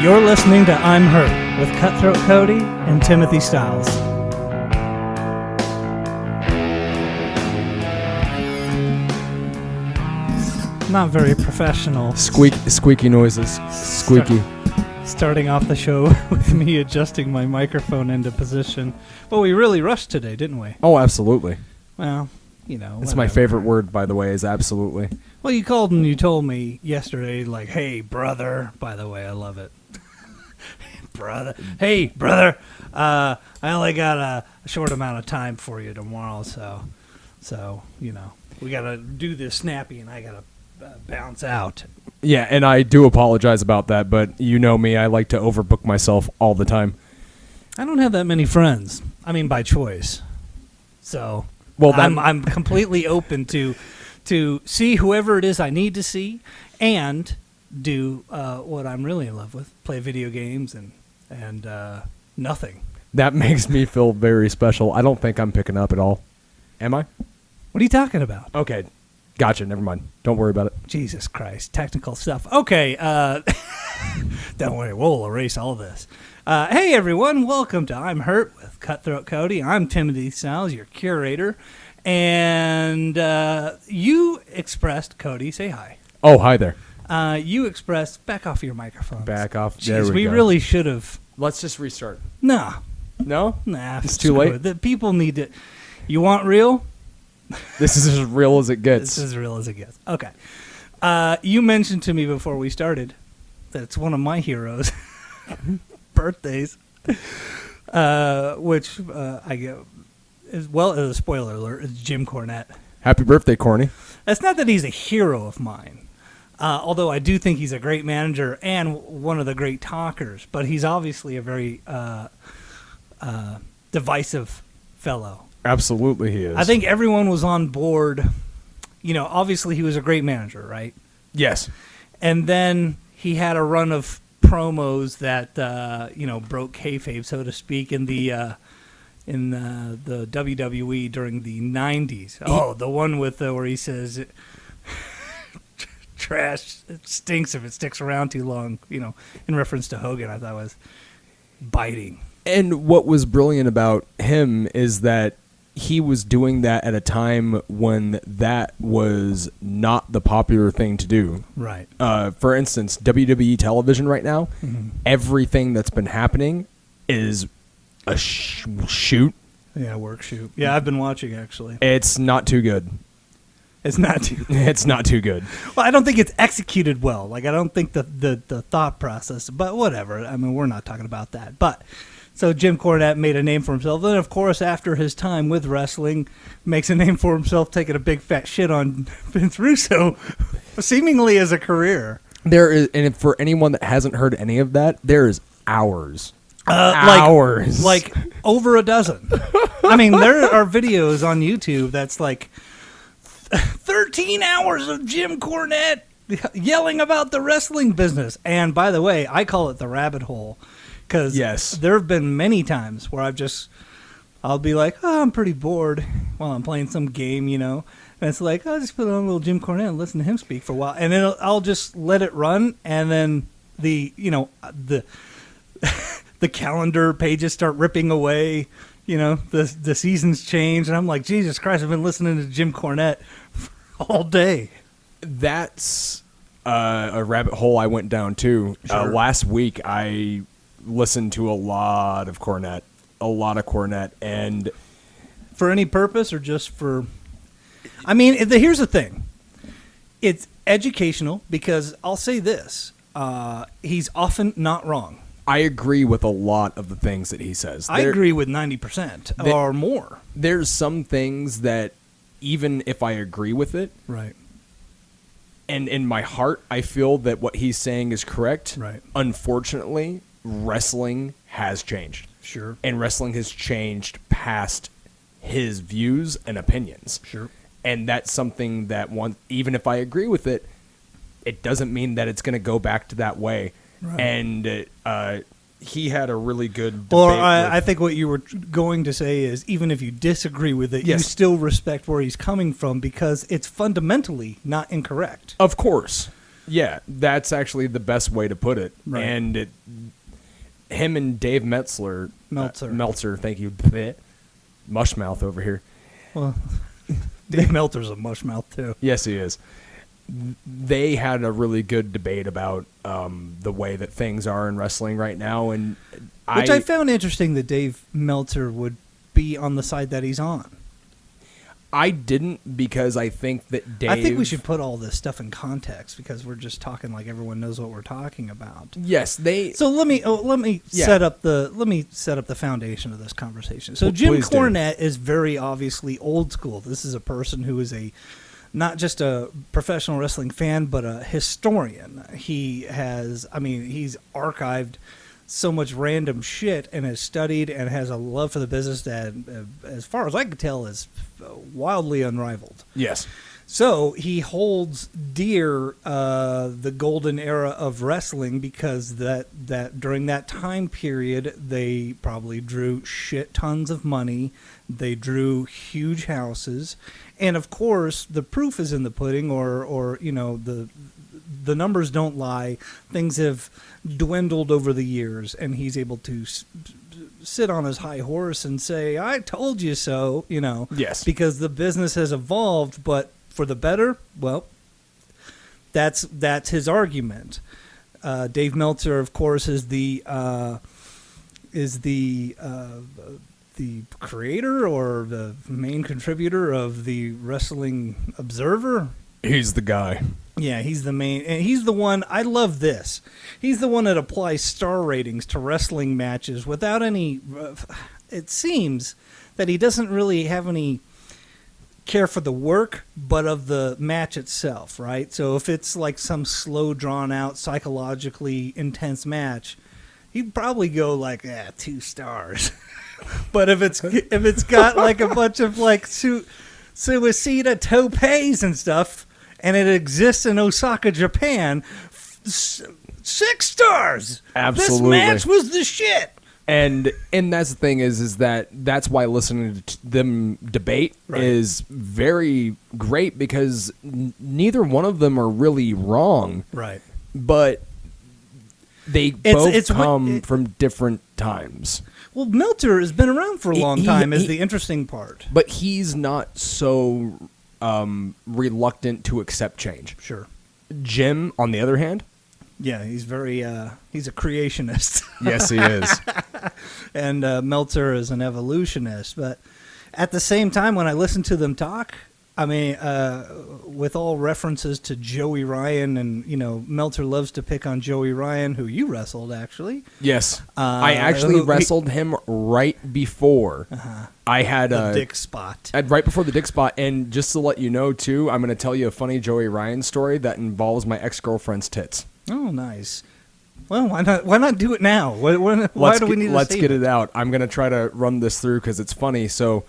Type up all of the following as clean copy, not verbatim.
You're listening to I'm Hurt with Cutthroat Cody and Timothy Styles. Not very professional. Squeaky noises. Squeaky. Starting off the show with me adjusting my microphone into position. Well, we really rushed today, didn't we? Oh, absolutely. Well, you know. It's my favorite word, by the way, is absolutely. Well, you called and you told me yesterday, like, hey, brother. By the way, I love it. Brother. Hey, brother. I only got a short amount of time for you tomorrow, so you know, we got to do this snappy, and I got to bounce out. Yeah, and I do apologize about that, but you know me, I like to overbook myself all the time. I don't have that many friends. I mean, by choice. So, well, I'm completely open to see whoever it is I need to see and do what I'm really in love with, play video games and nothing. That makes me feel very special. I don't think I'm picking up at all. Am I? What are you talking about? Okay. Gotcha. Never mind. Don't worry about it. Jesus Christ. Technical stuff. Okay. Don't worry. We'll erase all this. Hey, everyone. Welcome to I'm Hurt with Cutthroat Cody. I'm Timothy Styles, your curator. And you expressed, Cody, say hi. Oh, hi there. You expressed, back off your microphone. Back off. Jeez, there we go. really should have. Let's just restart. Nah. No? Nah. It's too late? The people need to. You want real? This is as real as it gets. This is as real as it gets. Okay. You mentioned to me before we started that it's one of my heroes' birthdays, which I get, as well as a spoiler alert, is Jim Cornette. Happy birthday, Corny. It's not that he's a hero of mine, although I do think he's a great manager and one of the great talkers, but he's obviously a very divisive fellow. Absolutely he is. I think everyone was on board. You know, obviously he was a great manager, right? Yes. And then he had a run of promos that, broke kayfabe, so to speak, in the WWE during the 90s. Oh, the one with where he says, trash stinks if it sticks around too long, in reference to Hogan, I thought was biting. And what was brilliant about him is that he was doing that at a time when that was not the popular thing to do. Right. For instance, WWE television right now, everything that's been happening is a shoot. Yeah, work shoot. Yeah, I've been watching, actually. It's not too good. It's not too good. It's not too good. Well, I don't think it's executed well. Like, I don't think the thought process, but whatever. I mean, we're not talking about that. But so Jim Cornette made a name for himself. Then, of course, after his time with wrestling, makes a name for himself taking a big fat shit on Vince Russo, seemingly as a career. There is, and for anyone that hasn't heard any of that, there is hours. Hours. Like over a dozen. I mean, there are videos on YouTube that's like 13 hours of Jim Cornette yelling about the wrestling business. And by the way, I call it the rabbit hole. Because there have been many times where I'll be like, oh, I'm pretty bored while I'm playing some game, And it's like, I'll just put on a little Jim Cornette and listen to him speak for a while. And then I'll just let it run. And then the calendar pages start ripping away. The seasons change. And I'm like, Jesus Christ, I've been listening to Jim Cornette all day. That's a rabbit hole I went down too. Sure. Last week, I listened to a lot of Cornette, and for any purpose or just for, I mean, here's the thing. It's educational because I'll say this, he's often not wrong. I agree with a lot of the things that he says. I agree with 90% or more. There's some things that even if I agree with it, right, and in my heart I feel that what he's saying is correct, right, unfortunately, wrestling has changed. Sure. And wrestling has changed past his views and opinions. Sure. And that's something that even if I agree with it, it doesn't mean that it's going to go back to that way. Right. And he had a really good debate. Or I think what you were going to say is even if you disagree with it, you still respect where he's coming from because it's fundamentally not incorrect. Of course. Yeah, that's actually the best way to put it. Right. And him and Dave Meltzer, thank you, mushmouth over here. Well, Dave Meltzer's a mushmouth too. Yes, he is. They had a really good debate about the way that things are in wrestling right now, and which I found interesting that Dave Meltzer would be on the side that he's on. I didn't, because I think that Dave... I think we should put all this stuff in context, because we're just talking like everyone knows what we're talking about. Yes, they... So let me set up the foundation of this conversation. So Jim Cornette is very obviously old school. This is a person who is not just a professional wrestling fan, but a historian. He's archived so much random shit and has studied and has a love for the business that, as far as I can tell, is wildly unrivaled. Yes. So he holds dear the golden era of wrestling, because that during that time period they probably drew shit tons of money. They drew huge houses, and of course the proof is in the pudding, or the numbers don't lie. Things have dwindled over the years, and he's able to sit on his high horse and say, "I told you so," Yes. Because the business has evolved, but for the better. Well, that's his argument. Dave Meltzer, of course, is the creator or the main contributor of the Wrestling Observer. He's the guy. Yeah, he's the main, and he's the one. I love this. He's the one that applies star ratings to wrestling matches without any. It seems that he doesn't really have any care for the work, but of the match itself, right? So if it's like some slow, drawn out, psychologically intense match, he'd probably go like 2 stars. But if it's got like a bunch of like suicida topes and stuff, and it exists in Osaka, Japan, 6 stars. Absolutely. This match was the shit. And that's the thing is that's why listening to them debate is very great, because neither one of them are really wrong. Right. But they both come from different times. Well, Meltzer has been around for a long time, is the interesting part. But he's not so reluctant to accept change. Sure. Jim, on the other hand... Yeah, he's very, he's a creationist. Yes, he is. And Meltzer is an evolutionist. But at the same time, when I listen to them talk, I mean, with all references to Joey Ryan, and, Meltzer loves to pick on Joey Ryan, who you wrestled, actually. Yes. I actually wrestled him right before I had the dick spot. Right before the dick spot. And just to let you know, too, I'm going to tell you a funny Joey Ryan story that involves my ex-girlfriend's tits. Oh, nice. Well, why not do it now? Why do we need to Let's get it out. I'm going to try to run this through because it's funny. So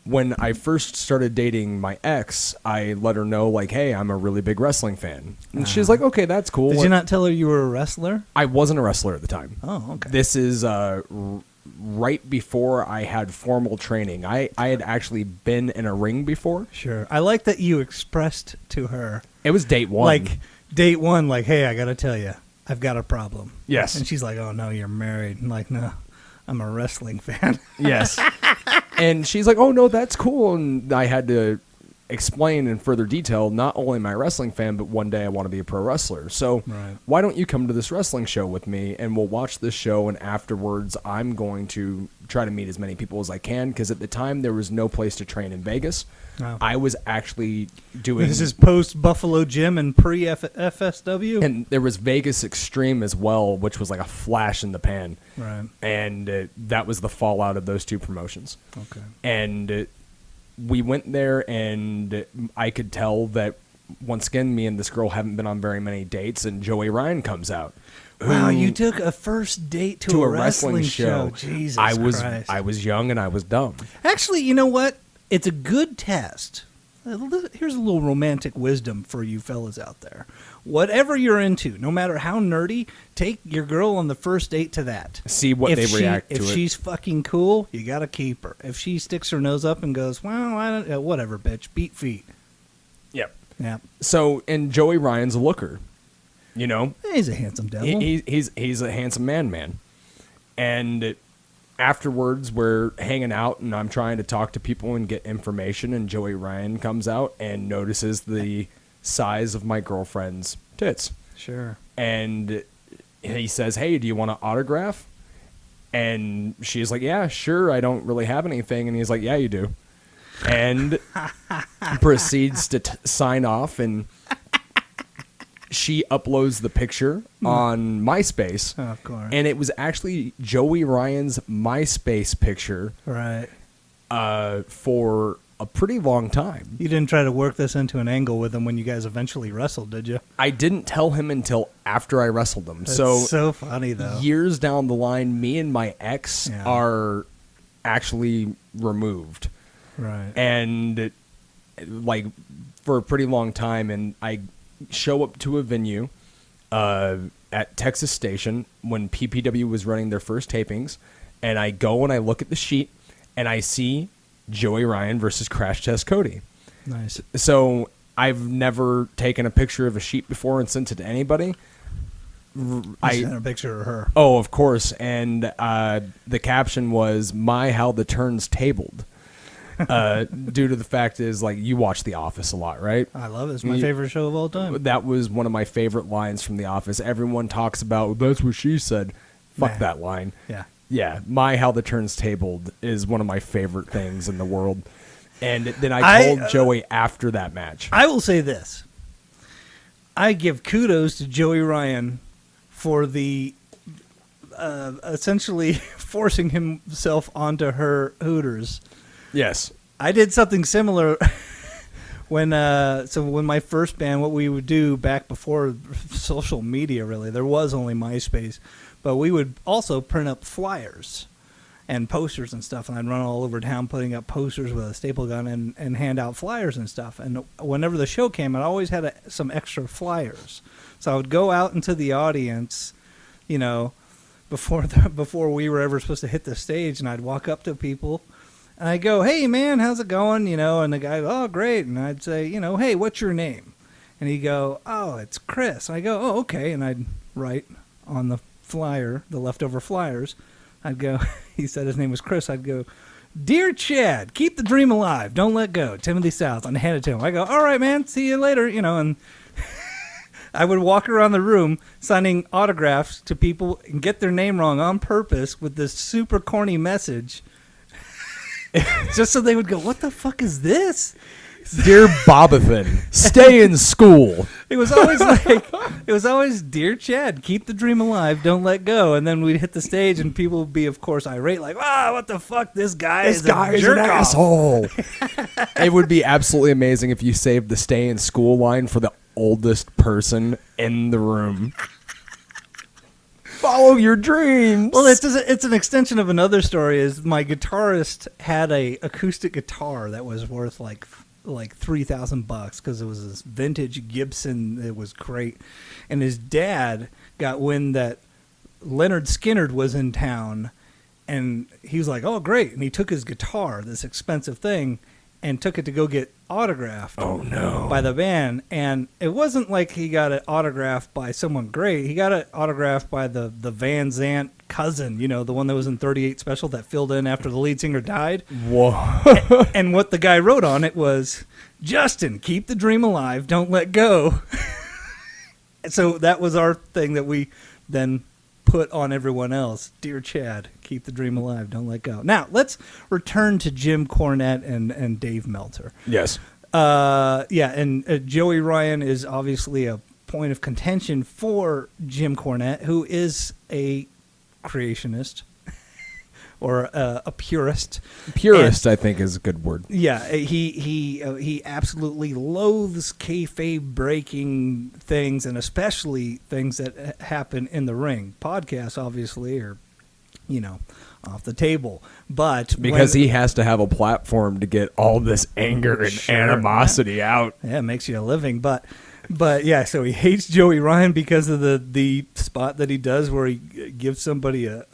when I first started dating my ex, I let her know, like, hey, I'm a really big wrestling fan. And she's like, okay, that's cool. Did you not tell her you were a wrestler? I wasn't a wrestler at the time. Oh, okay. This is right before I had formal training. I had actually been in a ring before. Sure. I like that you expressed to her. It was date one. Like, date one, like, hey, I got to tell you, I've got a problem. Yes. And she's like, oh, no, you're married. I'm like, no, I'm a wrestling fan. Yes. And she's like, oh, no, that's cool. And I had to explain in further detail, not only am I a wrestling fan, but one day I want to be a pro wrestler. So why don't you come to this wrestling show with me, and we'll watch this show, and afterwards I'm going to try to meet as many people as I can, because at the time there was no place to train in Vegas. Oh. I was actually doing... This is post-Buffalo Gym and pre-FSW? And there was Vegas Extreme as well, which was like a flash in the pan. Right. And that was the fallout of those two promotions. Okay. And we went there, and I could tell that, once again, me and this girl haven't been on very many dates, and Joey Ryan comes out. Wow, you took a first date to a wrestling show. Jesus Christ. I was young and I was dumb. Actually, you know what? It's a good test. Here's a little romantic wisdom for you fellas out there. Whatever you're into, no matter how nerdy, take your girl on the first date to that. See what they react to. If she's fucking cool, you got to keep her. If she sticks her nose up and goes, well, I don't, whatever, bitch, beat feet. Yep. Yeah. So, and Joey Ryan's a looker. You know, He's a handsome devil. He's a handsome man. And afterwards, we're hanging out, and I'm trying to talk to people and get information, and Joey Ryan comes out and notices the size of my girlfriend's tits. Sure. And he says, "Hey, do you want an autograph?" And she's like, "Yeah, sure. I don't really have anything." And he's like, "Yeah, you do." And proceeds to sign off, and she uploads the picture on MySpace. Oh, of course. And it was actually Joey Ryan's MySpace picture. Right. For a pretty long time. You didn't try to work this into an angle with him when you guys eventually wrestled, did you? I didn't tell him until after I wrestled him. That's so funny, though. Years down the line, me and my ex are actually removed. Right. And like for a pretty long time, and I show up to a venue at Texas Station when PPW was running their first tapings, and I go and I look at the sheet, and I see Joey Ryan versus Crash Test Cody. Nice. So I've never taken a picture of a sheet before and sent it to anybody. I sent a picture of her. Oh, of course. And the caption was, "My, how the turn's tabled." Due to the fact is, like, you watch The Office a lot, right? I love it. It's my favorite show of all time. That was one of my favorite lines from The Office. Everyone talks about, "That's what she said." Fuck that line. Yeah. Yeah, "My, how the turn's tabled" is one of my favorite things in the world. And then I told Joey after that match. I will say this. I give kudos to Joey Ryan for the essentially forcing himself onto her Hooters. Yes. I did something similar when my first band, what we would do back before social media, really, there was only MySpace, but we would also print up flyers and posters and stuff, and I'd run all over town putting up posters with a staple gun and hand out flyers and stuff. And whenever the show came, I always had some extra flyers. So I would go out into the audience, you know, before we were ever supposed to hit the stage, and I'd walk up to people, and I'd go, "Hey, man, how's it going?" You know, and the guy, "Oh, great." And I'd say, you know, "Hey, what's your name?" And he'd go, "Oh, it's Chris." And I go, "Oh, okay." And I'd write on the flyer, the leftover flyers, I'd go, he said his name was Chris. I'd go, "Dear Chad, keep the dream alive. Don't let go. Timothy South." And I hand it to him. I go, "All right, man. See you later." You know, and I would walk around the room signing autographs to people and get their name wrong on purpose with this super corny message. Just so they would go, "What the fuck is this?" "Dear Bobathan, stay in school." It was always "Dear Chad, keep the dream alive, don't let go." And then we'd hit the stage, and people would be, of course, irate, like, "What the fuck? This guy is an asshole." It would be absolutely amazing if you saved the "stay in school" line for the oldest person in the room. Follow your dreams. Well, it's an extension of another story. Is my guitarist had a acoustic guitar that was worth like $3,000 because it was this vintage Gibson. It was great, and his dad got wind that Leonard Skinner was in town, and he was like, "Oh, great!" And he took his guitar, this expensive thing, and took it to go get autographed. Oh no! By the band, and it wasn't like he got it autographed by someone great. He got it autographed by the Van Zant cousin, you know, the one that was in 38 Special that filled in after the lead singer died. Whoa! And what the guy wrote on it was, "Justin, keep the dream alive, don't let go." So that was our thing that we then put on everyone else. "Dear Chad, keep the dream alive, don't let go." Now, let's return to Jim Cornette and Dave Meltzer. Yes. And Joey Ryan is obviously a point of contention for Jim Cornette, who is a creationist or a purist. Purist, I think, is a good word. Yeah, he absolutely loathes kayfabe breaking things, and especially things that happen in the ring. Podcasts, obviously, are, you know, off the table. But because he has to have a platform to get all this anger and animosity out. Yeah, it makes you a living. But yeah, so he hates Joey Ryan because of the spot that he does where he gives somebody a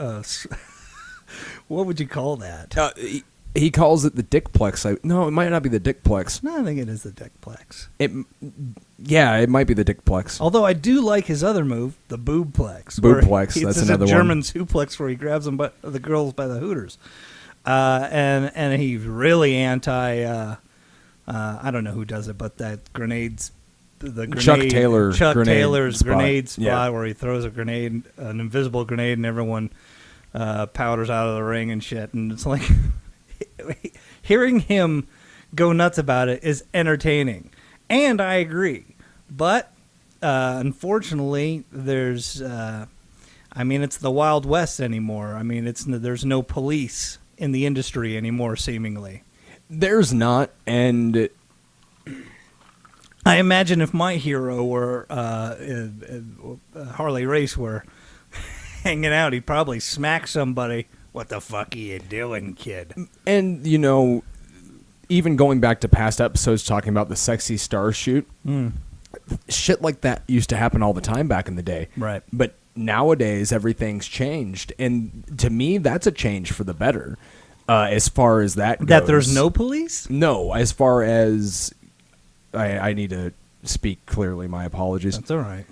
what would you call that? He calls it the Dickplex. No, it might not be the Dickplex. No, I think it is the Dickplex. It might be the Dickplex. Although I do like his other move, the Boobplex. Boobplex, that's another one. It's a German suplex where he grabs them the girls by the hooters. And he's really anti, I don't know who does it, but that grenades, Chuck Taylor's grenade spot yeah. where he throws a grenade, an invisible grenade, and everyone powders out of the ring and shit. And it's like, hearing him go nuts about it is entertaining. And I agree. But unfortunately, there's, it's the Wild West anymore. There's no police in the industry anymore, seemingly. There's not, and I imagine if my hero were Harley Race were hanging out, he'd probably smack somebody. What the fuck are you doing, kid? And, even going back to past episodes talking about the Sexy Star shoot, shit like that used to happen all the time back in the day. Right. But nowadays, everything's changed. And to me, that's a change for the better. As far as that goes. That there's no police? No, as far as... I need to speak clearly, my apologies. That's all right.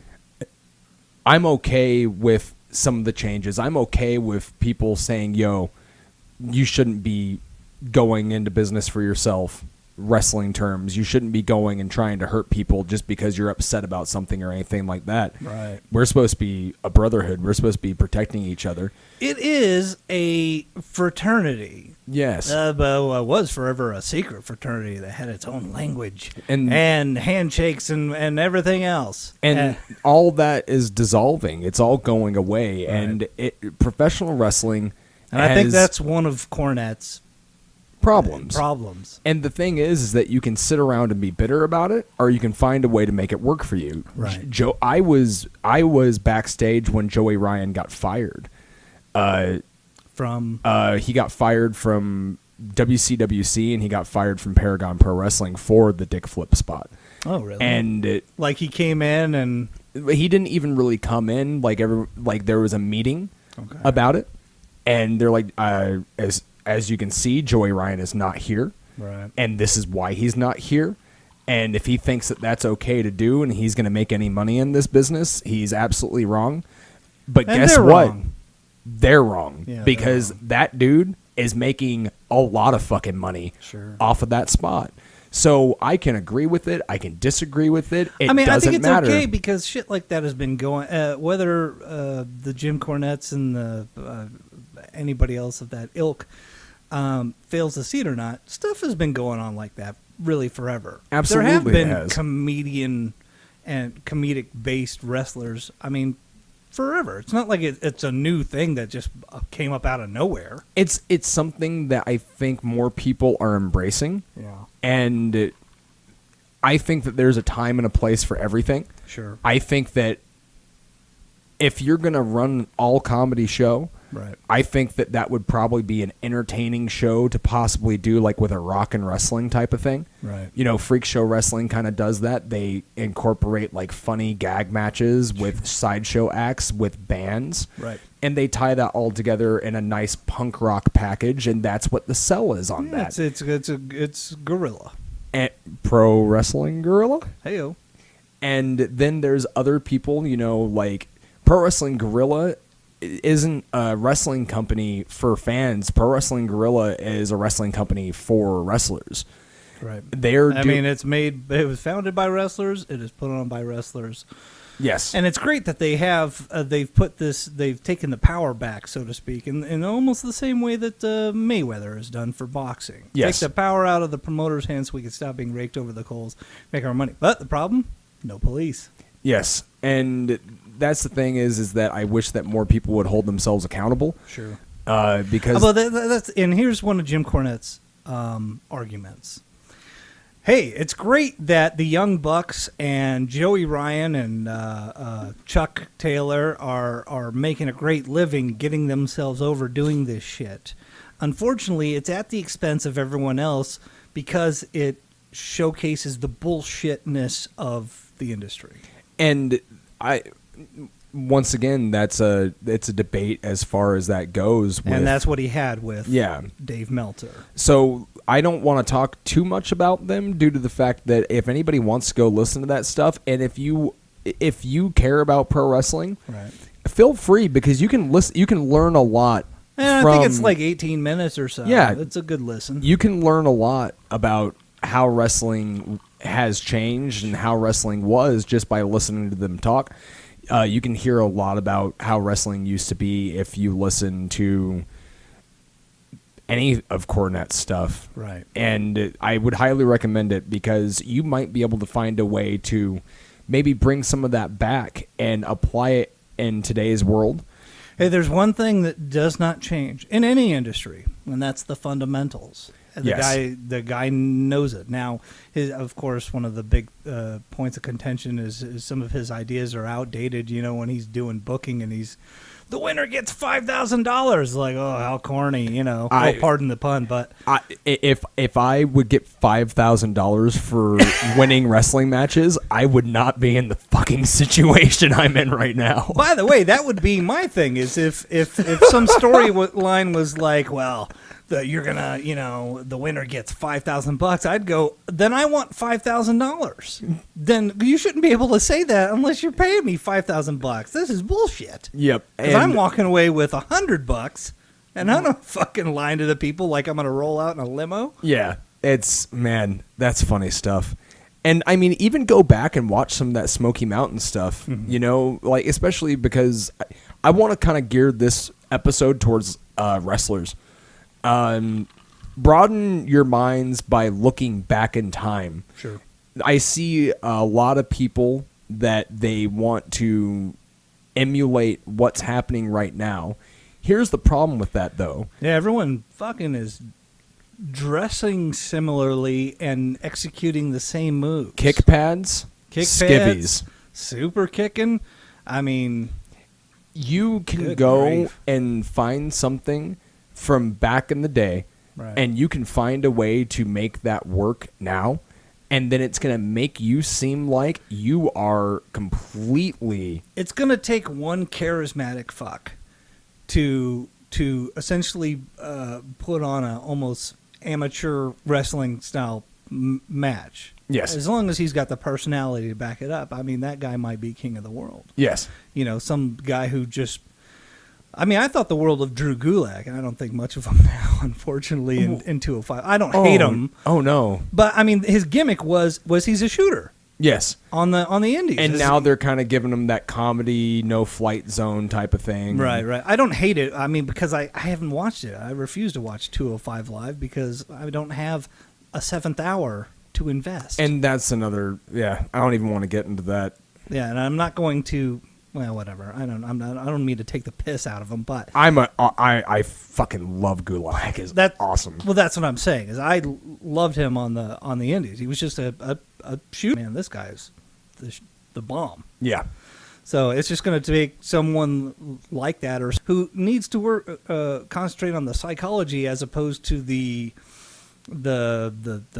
I'm okay with some of the changes. I'm okay with people saying, yo, you shouldn't be going into business for yourself, wrestling terms. You shouldn't be going and trying to hurt people just because you're upset about something or anything like that. Right. We're supposed to be a brotherhood. We're supposed to be protecting each other. It is a fraternity. Yes. But it was forever a secret fraternity that had its own language and handshakes and everything else. And all that is dissolving. It's all going away. Right. And professional wrestling I think that's one of Cornette's problems. And the thing is that you can sit around and be bitter about it, or you can find a way to make it work for you. Right. I was backstage when Joey Ryan got fired. He got fired from WCWC, and he got fired from Paragon Pro Wrestling for the Dick Flip spot. Oh, really? And he came in and he didn't even really come in. There was a meeting about it, and they're like, as you can see, Joey Ryan is not here, right? And this is why he's not here. And if he thinks that that's okay to do, and he's going to make any money in this business, he's absolutely wrong. But guess what? Wrong. They're wrong, because they're wrong. That dude is making a lot of fucking money off of that spot. So I can agree with it. I can disagree with it. I think it's okay because shit like that has been going. Whether the Jim Cornettes and the anybody else of that ilk fails to see it or not, stuff has been going on like that really forever. Absolutely, there have been comedian and comedic based wrestlers. Forever. It's not like it's a new thing that just came up out of nowhere. It's something that I think more people are embracing. Yeah. And I think that there's a time and a place for everything. Sure. I think that if you're going to run an all-comedy show, right, I think that would probably be an entertaining show to possibly do with a rock and wrestling type of thing. Right. Freak Show Wrestling kind of does that. They incorporate funny gag matches with sideshow acts with bands. Right. And they tie that all together in a nice punk rock package, and that's what the sell is on that. It's Gorilla. And Pro Wrestling Gorilla? Hey-o. And then there's other people, Pro Wrestling Gorilla isn't a wrestling company for fans. Pro Wrestling Gorilla is a wrestling company for wrestlers. Right. It was founded by wrestlers. It is put on by wrestlers. Yes. And it's great that they've taken the power back, so to speak, in almost the same way that Mayweather has done for boxing. Yes. Take the power out of the promoter's hands so we can stop being raked over the coals, make our money. But the problem? No police. Yes. And that's the thing is that I wish that more people would hold themselves accountable. Sure. Because and here's one of Jim Cornette's arguments. Hey, it's great that the Young Bucks and Joey Ryan and Chuck Taylor are making a great living getting themselves over doing this shit. Unfortunately, it's at the expense of everyone else because it showcases the bullshitness of the industry. And once again, it's a debate as far as that goes. And that's what he had with Dave Meltzer. So I don't want to talk too much about them due to the fact that if anybody wants to go listen to that stuff, and if you care about pro wrestling, feel free, because you can listen. You can learn a lot. I think it's like 18 minutes or so. Yeah, it's a good listen. You can learn a lot about how wrestling has changed and how wrestling was just by listening to them talk. You can hear a lot about how wrestling used to be if you listen to any of Cornette's stuff. Right. And I would highly recommend it, because you might be able to find a way to maybe bring some of that back and apply it in today's world. Hey, there's one thing that does not change in any industry, and that's the fundamentals. The guy knows it. Now, of course, one of the big points of contention is some of his ideas are outdated. You know, when he's doing booking and the winner gets $5,000. Like, oh, how corny, you know. Pardon the pun, but if I would get $5,000 for winning wrestling matches, I would not be in the fucking situation I'm in right now. By the way, that would be my thing. Is if some storyline was like, well, you're gonna, you know, the winner gets $5,000, I'd go, then I want $5,000. Then you shouldn't be able to say that unless you're paying me $5,000. This is bullshit. Yep. Because I'm walking away with $100, and I'm not fucking lying to the people like I'm gonna roll out in a limo. Yeah, that's funny stuff. And I mean, even go back and watch some of that Smoky Mountain stuff. Mm-hmm. You know, like, especially because I want to kind of gear this episode towards wrestlers. Broaden your minds by looking back in time. Sure. I see a lot of people that they want to emulate what's happening right now. Here's the problem with that, though. Yeah, everyone fucking is dressing similarly and executing the same moves. Kick pads, skivvies. Super kicking. I mean, you can go and find something from back in the day, and you can find a way to make that work now, and then it's going to make you seem like you are completely... It's going to take one charismatic fuck to essentially put on a almost amateur wrestling style match. Yes. As long as he's got the personality to back it up. I mean, that guy might be king of the world. Yes. You know, some guy who just... I mean, I thought the world of Drew Gulak, and I don't think much of him now, unfortunately, in 205. I don't hate him. Oh, no. But, I mean, his gimmick was he's a shooter. Yes. On the indies. And now they're kind of giving him that comedy, no flight zone type of thing. Right. I don't hate it. I mean, because I haven't watched it. I refuse to watch 205 Live because I don't have a 7th hour to invest. And that's another, I don't even want to get into that. Yeah, and I'm not going to... Well, whatever. I don't mean to take the piss out of him, but I fucking love Gulak. That's awesome. Well, that's what I'm saying. Is I loved him on the indies. He was just a shoot man. This guy is the bomb. Yeah. So it's just going to take someone like that, or who needs to work, concentrate on the psychology as opposed to the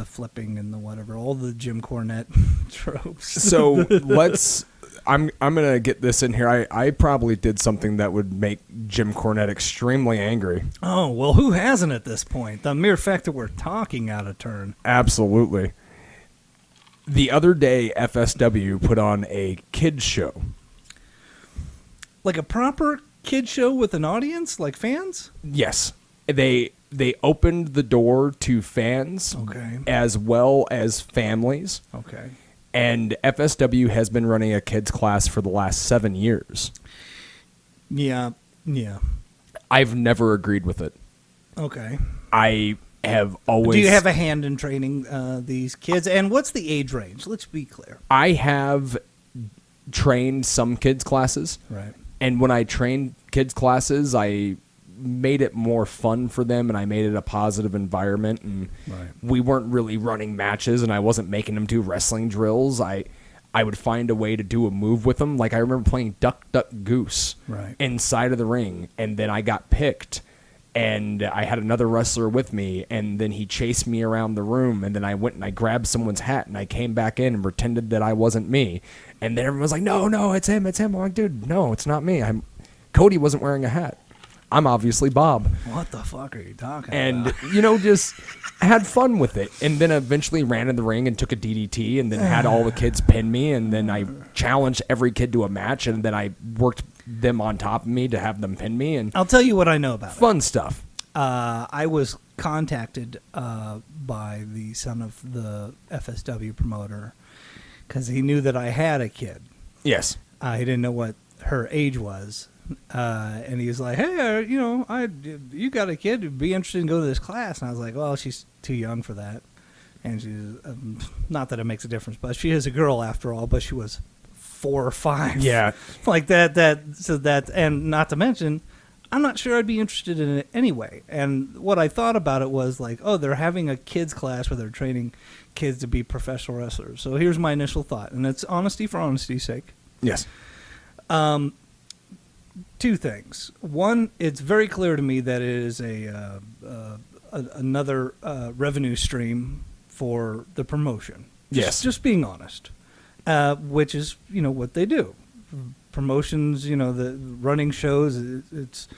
flipping and the whatever, all the Jim Cornette tropes. So let's. I'm gonna get this in here. I probably did something that would make Jim Cornette extremely angry. Oh, well, who hasn't at this point? The mere fact that we're talking out of turn. Absolutely. The other day, FSW put on a kids show. Like a proper kids show with an audience, like fans? Yes. They opened the door to fans, as well as families. Okay. And FSW has been running a kids class for the last 7 years. Yeah. I've never agreed with it. Okay. I have always... Do you have a hand in training these kids? And what's the age range? Let's be clear. I have trained some kids classes. Right. And when I trained kids classes, I made it more fun for them, and I made it a positive environment, and we weren't really running matches, and I wasn't making them do wrestling drills. I would find a way to do a move with them. Like, I remember playing Duck, Duck, Goose inside of the ring, and then I got picked, and I had another wrestler with me, and then he chased me around the room, and then I went and I grabbed someone's hat, and I came back in and pretended that I wasn't me. And then everyone was like, no, it's him. I'm like, dude, no, it's not me. Cody wasn't wearing a hat. I'm obviously Bob. What the fuck are you talking and, about? Just had fun with it. And then eventually ran in the ring and took a DDT, and then had all the kids pin me, and then I challenged every kid to a match, and then I worked them on top of me to have them pin me. And I'll tell you what I know about fun stuff. I was contacted by the son of the FSW promoter because he knew that I had a kid. Yes. He didn't know what her age was. And he was like, hey, you got a kid who'd be interested in going to this class. And I was like, well, she's too young for that. And she's, not that it makes a difference, but she is a girl after all, but she was 4 or 5. Yeah. Like that, and not to mention, I'm not sure I'd be interested in it anyway. And what I thought about it was like, oh, they're having a kids class where they're training kids to be professional wrestlers. So here's my initial thought, and it's honesty for honesty's sake. Yes. 2 things. One, it's very clear to me that it is another revenue stream for the promotion. Just being honest, which is what they do. Promotions, the running shows. It's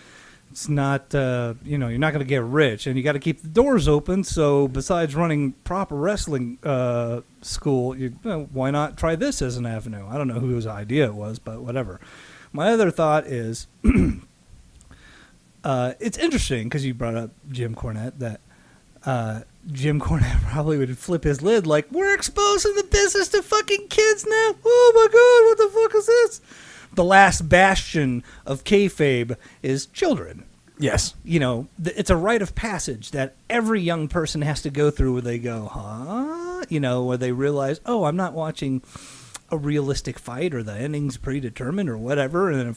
not you're not going to get rich, and you got to keep the doors open. So besides running proper wrestling school, why not try this as an avenue? I don't know whose idea it was, but whatever. My other thought is, it's interesting because you brought up Jim Cornette, that Jim Cornette probably would flip his lid like, we're exposing the business to fucking kids now? Oh my God, what the fuck is this? The last bastion of kayfabe is children. Yes. It's a rite of passage that every young person has to go through where they go, huh? Where they realize, oh, I'm not watching a realistic fight or the ending's predetermined or whatever, and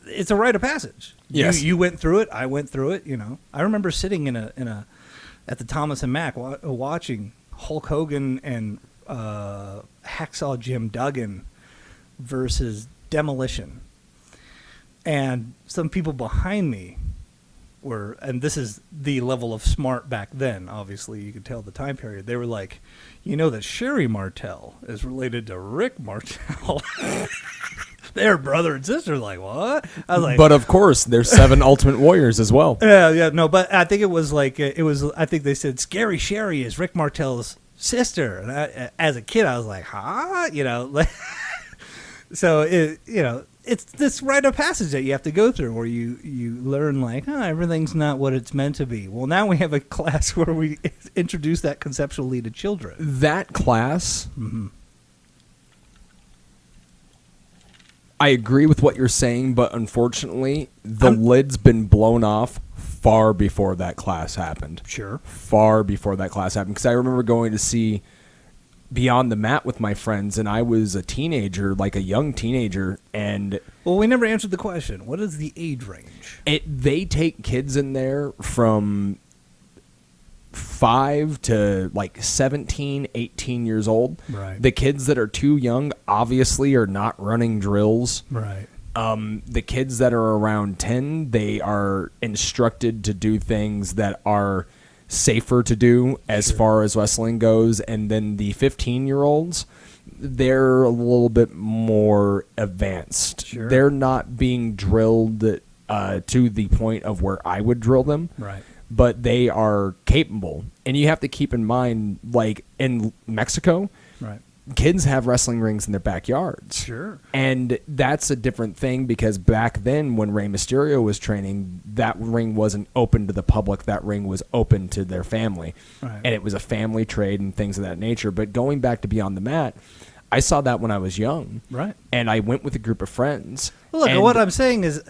it's a rite of passage. Yes. You went through it, I went through it. I remember sitting at the Thomas and Mack watching Hulk Hogan and Hacksaw Jim Duggan versus Demolition, and some people behind me were, and this is the level of smart back then, obviously you could tell the time period, they were like, that Sherry Martel is related to Rick Martel. They're brother and sister. Like, what? I was like, but of course, there's 7 Ultimate Warriors as well. Yeah, no, but I think it was like, I think they said Scary Sherry is Rick Martel's sister. And as a kid, I was like, huh? So, it's this rite of passage that you have to go through where you learn like, everything's not what it's meant to be. Well, now we have a class where we introduce that conceptually to children. That class, I agree with what you're saying, but unfortunately, the lid's been blown off far before that class happened. Sure. Far before that class happened. Because I remember going to see Beyond the Mat with my friends, and I was a teenager, like a young teenager, and... Well, we never answered the question. What is the age range? They take kids in there from 5 to like 17, 18 years old. Right. The kids that are too young obviously are not running drills. Right. The kids that are around 10, they are instructed to do things that are safer to do as far as wrestling goes. And then the 15-year-olds, they're a little bit more advanced. Sure. They're not being drilled to the point of where I would drill them. Right. But they are capable. And you have to keep in mind, like in Mexico, right, kids have wrestling rings in their backyards. Sure. And that's a different thing because back then when Rey Mysterio was training, that ring wasn't open to the public. That ring was open to their family. Right. And it was a family trade and things of that nature. But going back to Beyond the Mat, I saw that when I was young. Right. And I went with a group of friends. Well, look, what I'm saying is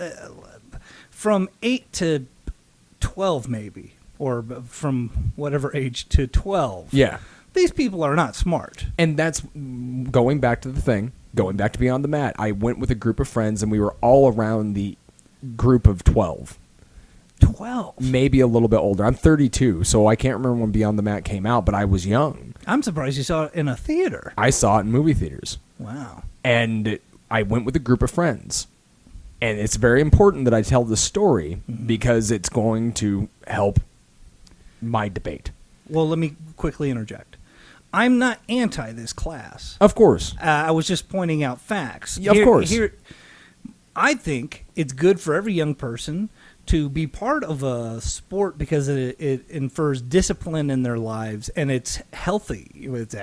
from 8 to 12 maybe, or from whatever age to 12. Yeah. These people are not smart. And that's going back to the thing, going back to Beyond the Mat. I went with a group of friends, and we were all around the group of 12. 12? Maybe a little bit older. I'm 32, so I can't remember when Beyond the Mat came out, but I was young. I'm surprised you saw it in a theater. I saw it in movie theaters. Wow. And I went with a group of friends. And it's very important that I tell the story because it's going to help my debate. Well, let me quickly interject. I'm not anti this class. Of course. I was just pointing out facts. Of course. I think it's good for every young person to be part of a sport because it infers discipline in their lives, and it's healthy. It's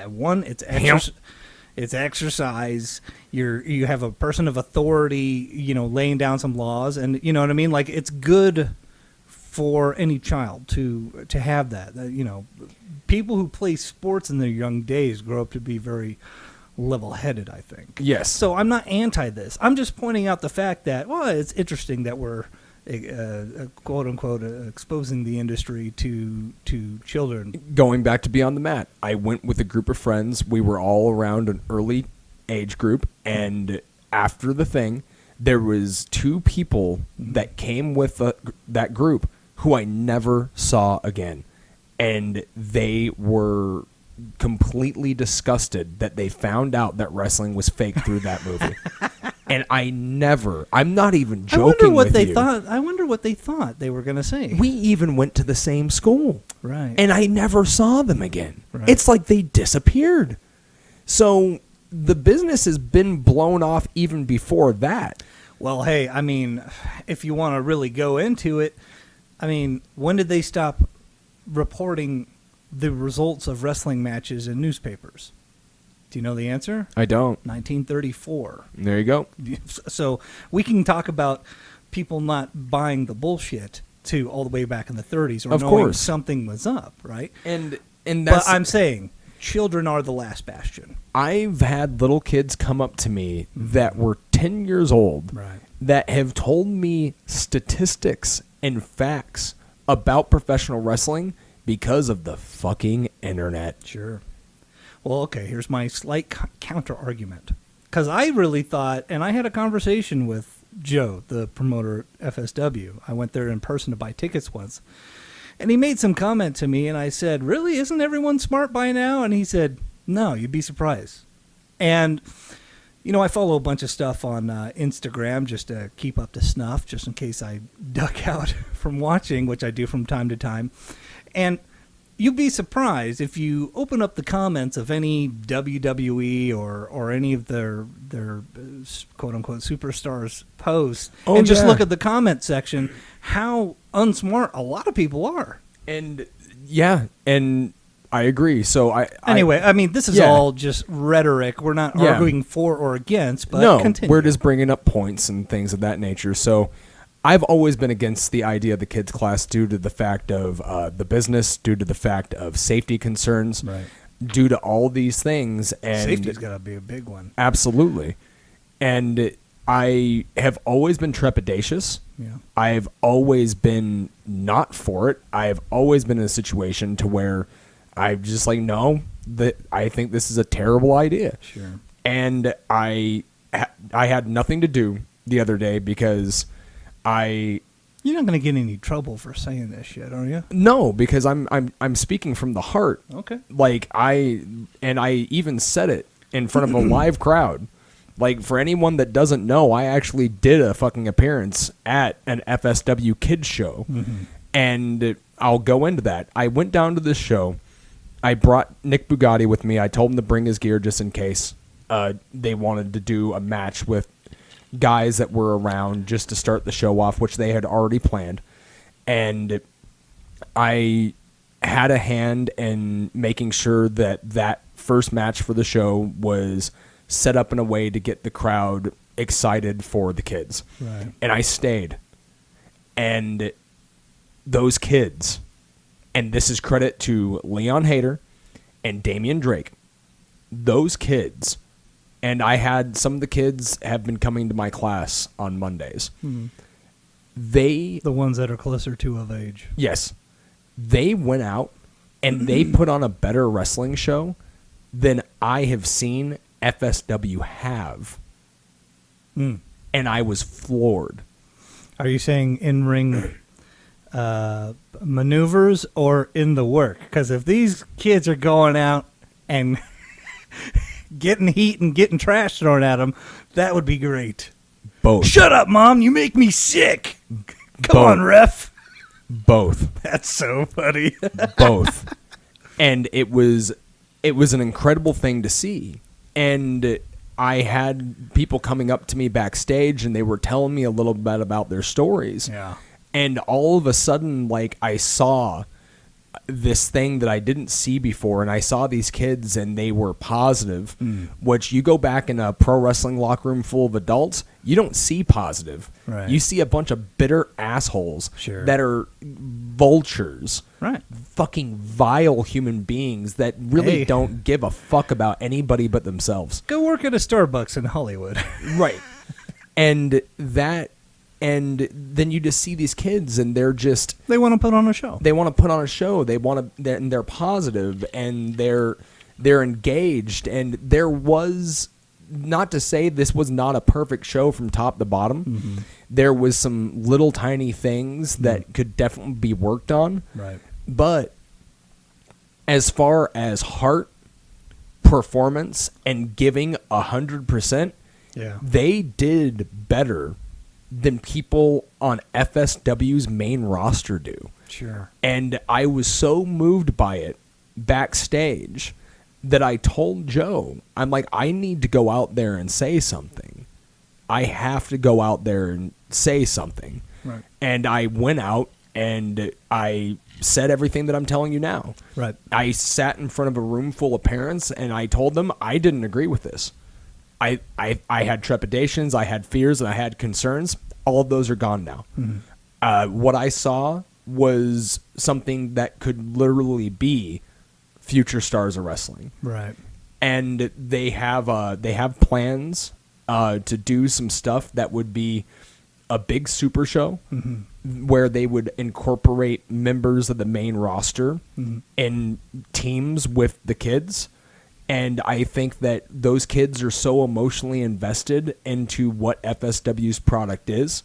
exercise. You have a person of authority, laying down some laws, and you know what I mean. Like, it's good for any child to have that. People who play sports in their young days grow up to be very level-headed, I think. Yes. So I'm not anti this. I'm just pointing out the fact that, it's interesting that we're quote unquote exposing the industry to children. Going back to Beyond the Mat, I went with a group of friends. We were all around an early age group, and after the thing, there was 2 people that came with that group who I never saw again, and they were completely disgusted that they found out that wrestling was fake through that movie. And I'm not even joking with you. I wonder what they thought they were going to say. We even went to the same school. Right. And I never saw them again. Right. It's like they disappeared. So the business has been blown off even before that. Well, hey, I mean, if you want to really go into it, I mean, when did they stop reporting the results of wrestling matches in newspapers? Do you know the answer? I don't. 1934. There you go. So we can talk about people not buying the bullshit to all the way back in the 30s, or of knowing course something was up, right? And but I'm saying children are the last bastion. I've had little kids come up to me that were 10 years old, right, that have told me statistics and facts about professional wrestling because of the fucking internet. Sure. Well, okay, here's my slight counter-argument. Because I really thought, and I had a conversation with Joe, the promoter at FSW. I went there in person to buy tickets once. And he made some comment to me, and I said, really, isn't everyone smart by now? And he said, no, you'd be surprised. And, I follow a bunch of stuff on Instagram just to keep up to snuff, just in case I duck out from watching, which I do from time to time. And you'd be surprised if you open up the comments of any WWE or any of their quote-unquote superstars posts and just look at the comment section, how unsmart a lot of people are. And, and I agree. So Anyway, I mean, this is all just rhetoric. We're not arguing for or against, but continue. We're just bringing up points and things of that nature. So I've always been against the idea of the kids class due to the fact of the business, due to the fact of safety concerns, right, due to all these things. And safety's got to be a big one. Absolutely. And I have always been trepidatious. Yeah. I've always been not for it. I've always been in a situation to where I'm just like, no, I think this is a terrible idea. Sure. And I had nothing to do the other day because you're not going to get any trouble for saying this shit, are you? No, because I'm speaking from the heart. Okay. Like I even said it in front of a live crowd. Like, for anyone that doesn't know, I actually did a fucking appearance at an FSW kids show. Mm-hmm. And I'll go into that. I went down to this show. I brought Nick Bugatti with me. I told him to bring his gear just in case they wanted to do a match with guys that were around just to start the show off, which they had already planned. And I had a hand in making sure that first match for the show was set up in a way to get the crowd excited for the kids. Right. And I stayed. And those kids, and this is credit to Leon Hader and Damian Drake, those kids, and I had some of the kids have been coming to my class on Mondays. Mm-hmm. The ones that are closer to of age. Yes. They went out and they put on a better wrestling show than I have seen FSW have. And I was floored. Are you saying in-ring maneuvers or in the work? Because if these kids are going out and getting heat and getting trash thrown at them, that would be great. Both. Shut up, Mom. You make me sick. Come on, ref. Both. That's so funny. Both. And it was an incredible thing to see. And I had people coming up to me backstage, and they were telling me a little bit about their stories. Yeah. And all of a sudden, like, I saw this thing that I didn't see before, and I saw these kids, and they were positive, which you go back in a pro wrestling locker room full of adults, you don't see positive. Right. You see a bunch of bitter assholes Sure. that are vultures. Right. Fucking vile human beings that really don't give a fuck about anybody but themselves. Go work at a Starbucks in Hollywood. Right. And then you just see these kids, and they're just... They want to put on a show. They want to put on a show. They want to... They're positive, and they're engaged. And there was... Not to say this was not a perfect show from top to bottom. Mm-hmm. There was some little tiny things that could definitely be worked on. Right. But as far as heart, performance, and giving 100%, they did better than people on FSW's main roster do. Sure. And I was so moved by it backstage that I told Joe, I'm like, I need to go out there and say something. I have to go out there and say something. Right. And I went out and I said everything that I'm telling you now. Right. I sat in front of a room full of parents, and I told them I didn't agree with this. I had trepidations, I had fears, and I had concerns. All of those are gone now. Mm-hmm. What I saw was something that could literally be future stars of wrestling. Right. And they have plans to do some stuff that would be a big super show, where they would incorporate members of the main roster in teams with the kids. And I think that those kids are so emotionally invested into what FSW's product is.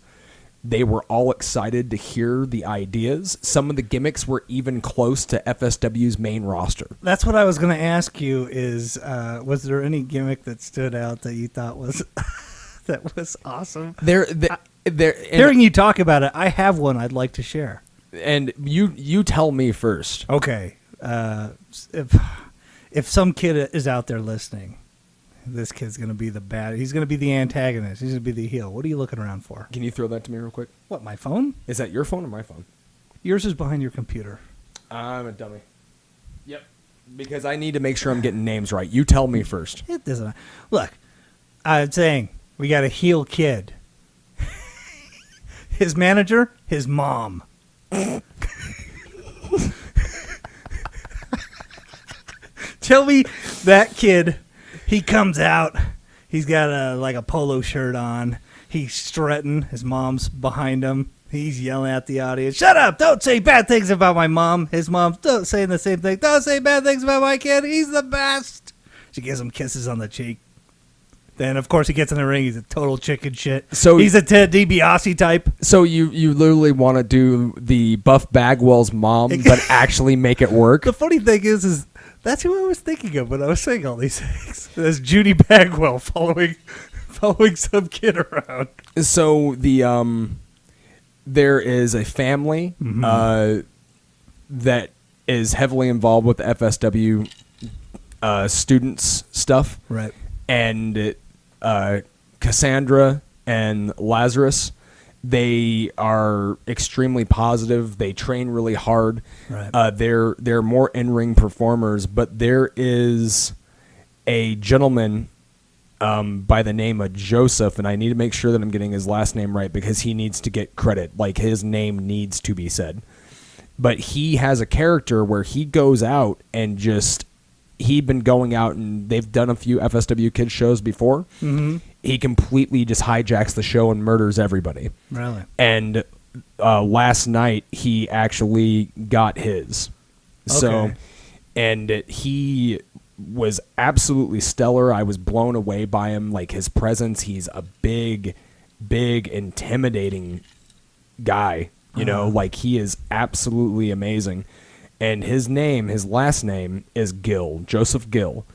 They were all excited to hear the ideas. Some of the gimmicks were even close to FSW's main roster. That's what I was going to ask you is, was there any gimmick that stood out that you thought was that was awesome? Hearing you talk about it, I have one I'd like to share. And you tell me first. Okay. If some kid is out there listening, this kid's going to be the bad. He's going to be the antagonist. He's going to be the heel. What are you looking around for? Can you throw that to me real quick? What, my phone? Is that your phone or my phone? Yours is behind your computer. I'm a dummy. Yep. Because I need to make sure I'm getting names right. You tell me first. It doesn't. Look, I'm saying we got a heel kid. His manager, his mom. Tell me that kid, he comes out, he's got a polo shirt on, he's strutting, his mom's behind him, he's yelling at the audience, shut up, don't say bad things about my mom. His mom's saying the same thing, don't say bad things about my kid, he's the best. She gives him kisses on the cheek. Then, of course, he gets in the ring. He's a total chicken shit. So he's a Ted DiBiase type. So you literally want to do the Buff Bagwell's mom, but actually make it work? The funny thing is that's who I was thinking of when I was saying all these things. That's Judy Bagwell following some kid around. So there is a family that is heavily involved with the FSW students stuff. Right. And Cassandra and Lazarus, they are extremely positive. They train really hard. Right. They're more in-ring performers, but there is a gentleman by the name of Joseph, and I need to make sure that I'm getting his last name right because he needs to get credit. Like, his name needs to be said. But he has a character where he goes out and just... He'd been going out, and they've done a few FSW kids shows before. Mm-hmm. He completely just hijacks the show and murders everybody. Really? And last night, he actually got his. Okay. So, and he was absolutely stellar. I was blown away by him. Like, his presence, he's a big, intimidating guy. You know, like, he is absolutely amazing. And his last name is Gill, Joseph Gill.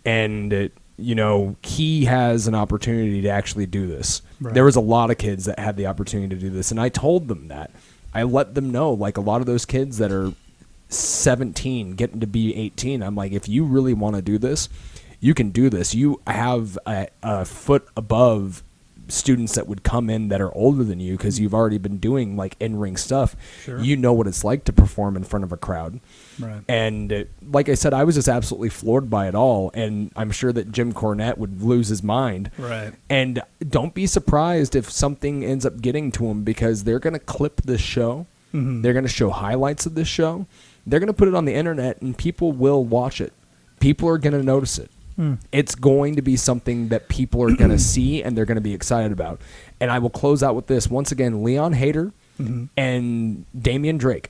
And he has an opportunity to actually do this. Right. There was a lot of kids that had the opportunity to do this, and I told them that. I let them know, like, a lot of those kids that are 17 getting to be 18, I'm like, if you really want to do this, you can do this. You have a foot above students that would come in that are older than you because you've already been doing like in-ring stuff. Sure. You know what it's like to perform in front of a crowd. Right. And like I said, I was just absolutely floored by it all, and I'm sure that Jim Cornette would lose his mind. Right. And don't be surprised if something ends up getting to him, because they're going to clip this show. Mm-hmm. They're going to show highlights of this show. They're going to put it on the internet, and people will watch it. People are going to notice it. It's going to be something that people are going to see and they're going to be excited about. And I will close out with this. Once again, Leon Hader and Damian Drake.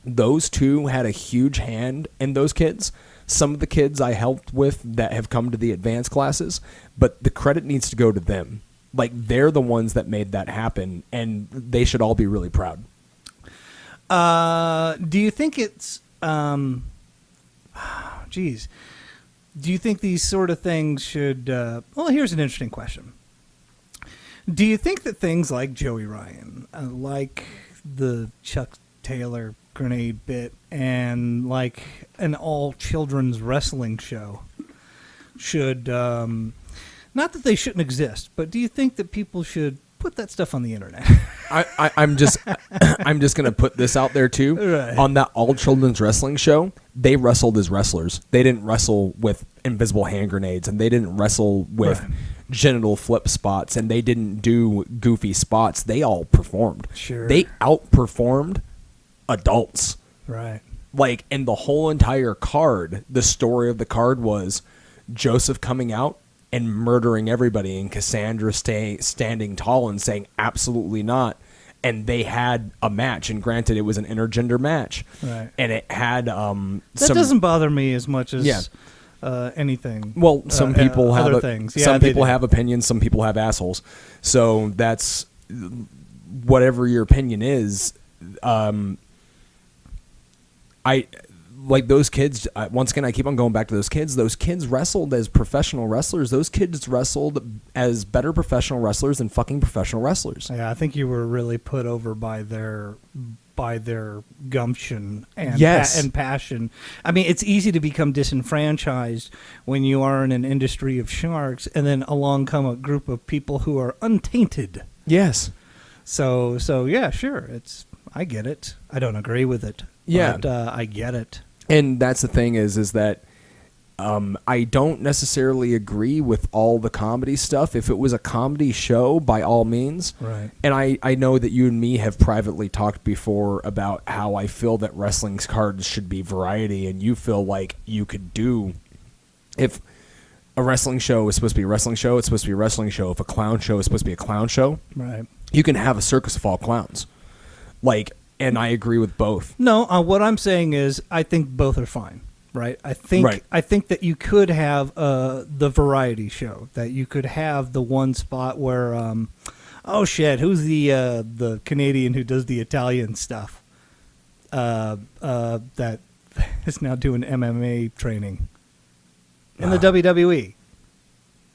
Those two had a huge hand in those kids. Some of the kids I helped with that have come to the advanced classes, but the credit needs to go to them. Like, they're the ones that made that happen, and they should all be really proud. Do you think it's... geez. Do you think these sort of things should... well, here's an interesting question. Do you think that things like Joey Ryan, like the Chuck Taylor grenade bit, and like an all-children's wrestling show should... not that they shouldn't exist, but do you think that people should put that stuff on the internet? I'm just going to put this out there too. Right. On that all children's wrestling show, they wrestled as wrestlers. They didn't wrestle with invisible hand grenades, and they didn't wrestle with genital flip spots, and they didn't do goofy spots. They all performed. Sure. They outperformed adults. Right. Like, in the whole entire card, the story of the card was Joseph coming out and murdering everybody, and Cassandra standing tall and saying absolutely not. And they had a match, and granted, it was an intergender match, right? And it had that doesn't bother me as much as anything. Well, some people have other things. Yeah, some people have opinions. Some people have assholes. So that's whatever your opinion is. I like those kids. Once again, I keep on going back to those kids. Those kids wrestled as professional wrestlers. Those kids wrestled as better professional wrestlers than fucking professional wrestlers. Yeah, I think you were really put over by their gumption and and passion. I mean, it's easy to become disenfranchised when you are in an industry of sharks, and then along come a group of people who are untainted. Yes. So yeah, sure. I get it. I don't agree with it. Yeah. But I get it. And that's the thing is that I don't necessarily agree with all the comedy stuff. If it was a comedy show, by all means. Right. And I know that you and me have privately talked before about how I feel that wrestling cards should be variety, and you feel like you could do... If a wrestling show is supposed to be a wrestling show, it's supposed to be a wrestling show. If a clown show is supposed to be a clown show, right, you can have a circus of all clowns. Like... And I agree with both. No, what I'm saying is I think both are fine, right? I think that you could have the variety show, that you could have the one spot where, oh shit, who's the Canadian who does the Italian stuff? That is now doing MMA training in the WWE.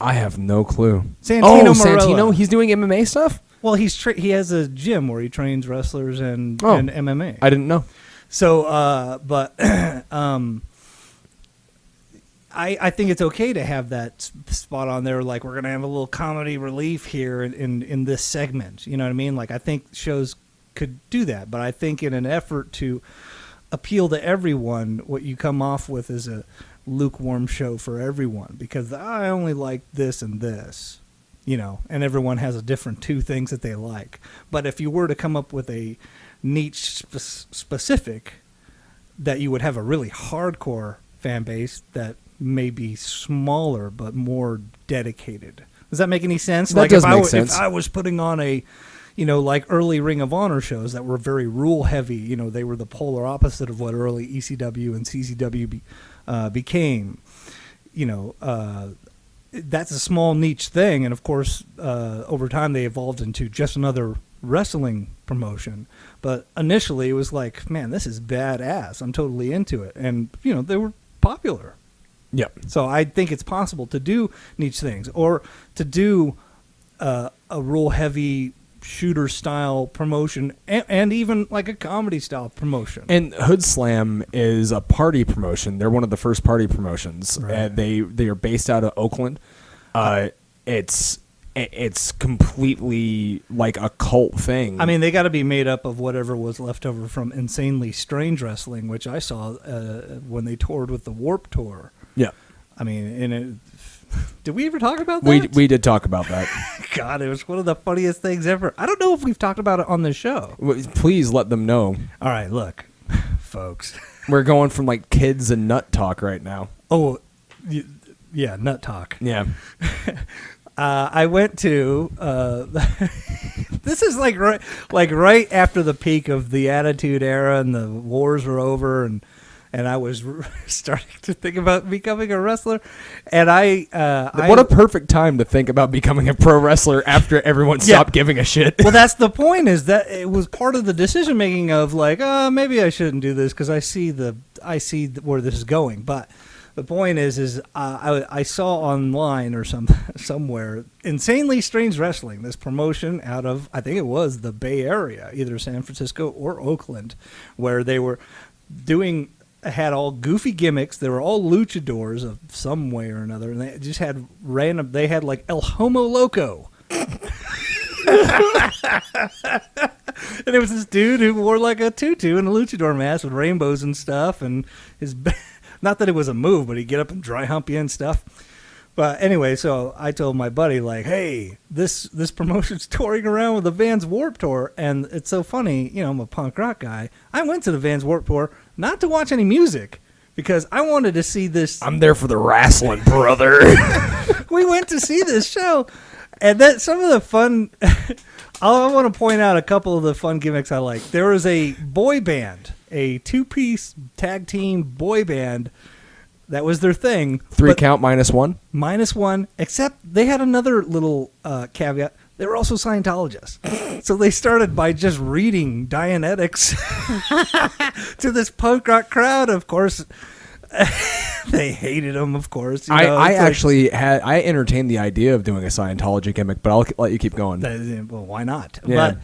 I have no clue. Santino Marella. Santino, he's doing MMA stuff? Well, he has a gym where he trains wrestlers and MMA. I didn't know. So, but I think it's okay to have that spot on there. Like, we're gonna have a little comedy relief here in this segment. You know what I mean? Like, I think shows could do that, but I think in an effort to appeal to everyone, what you come off with is a lukewarm show for everyone, because I only like this and this. You know, and everyone has a different two things that they like. But if you were to come up with a niche specific, that you would have a really hardcore fan base that may be smaller but more dedicated. Does that make any sense? That does make sense. If I was putting on a, like early Ring of Honor shows that were very rule heavy, they were the polar opposite of what early ECW and CCW became, that's a small niche thing, and of course, over time they evolved into just another wrestling promotion. But initially, it was like, man, this is badass. I'm totally into it, and they were popular. Yep. So I think it's possible to do niche things or to do a real heavy shooter style promotion and even like a comedy style promotion. And Hood Slam is a party promotion. They're one of the first party promotions. Right. They are based out of Oakland. It's completely like a cult thing. I mean, they got to be made up of whatever was left over from Insanely Strange Wrestling, which I saw when they toured with the Warped Tour. Yeah. I mean, did we ever talk about that? We did talk about that. God, it was one of the funniest things ever. I don't know if we've talked about it on the show. Please let them know. All right, look, folks. We're going from like kids and nut talk right now. Oh, yeah, nut talk. Yeah. I went to. This is like right after the peak of the Attitude Era and the wars were over, and I was starting to think about becoming a wrestler, and what a perfect time to think about becoming a pro wrestler after everyone stopped giving a shit. Well, that's the point. Is that it was part of the decision making of like, maybe I shouldn't do this because I see where this is going, but. The point is I saw online or somewhere Insanely Strange Wrestling, this promotion out of, I think it was the Bay Area, either San Francisco or Oakland, where they were had all goofy gimmicks. They were all luchadors of some way or another, and they just had they had like El Homo Loco. And it was this dude who wore like a tutu and a luchador mask with rainbows and stuff, and his... Not that it was a move, but he'd get up and dry hump you and stuff. But anyway, so I told my buddy, like, hey, this promotion's touring around with the Vans Warped Tour. And it's so funny, I'm a punk rock guy. I went to the Vans Warped Tour not to watch any music because I wanted to see this. I'm there for the wrestling, brother. We went to see this show. And that some of the fun, I want to point out a couple of the fun gimmicks I like. There was a boy band, a 2-piece tag team boy band. That was their thing. 3 count -1? -1, except they had another little caveat. They were also Scientologists. So they started by just reading Dianetics to this punk rock crowd, of course. They hated him, of course. I entertained the idea of doing a Scientology gimmick, but I'll let you keep going. Well, why not? Yeah.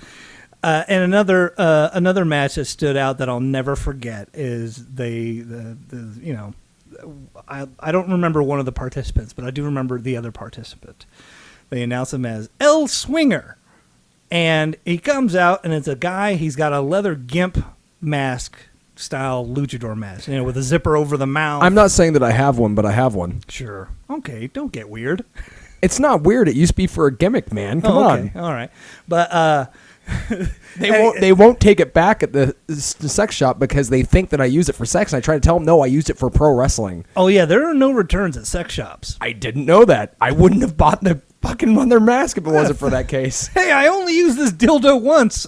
But, and another match that stood out that I'll never forget is I don't remember one of the participants, but I do remember the other participant. They announce him as El Swinger, and he comes out and it's a guy. He's got a leather gimp mask. Style luchador mask, with a zipper over the mouth. I'm not saying that I have one, but I have one. Sure. Okay, don't get weird. It's not weird. It used to be for a gimmick, man. Come on. All right. But they won't take it back at the sex shop because they think that I use it for sex. And I try to tell them, no, I used it for pro wrestling. Oh, yeah, there are no returns at sex shops. I didn't know that. I wouldn't have bought the fucking leather mask if it wasn't for that case. Hey, I only used this dildo once.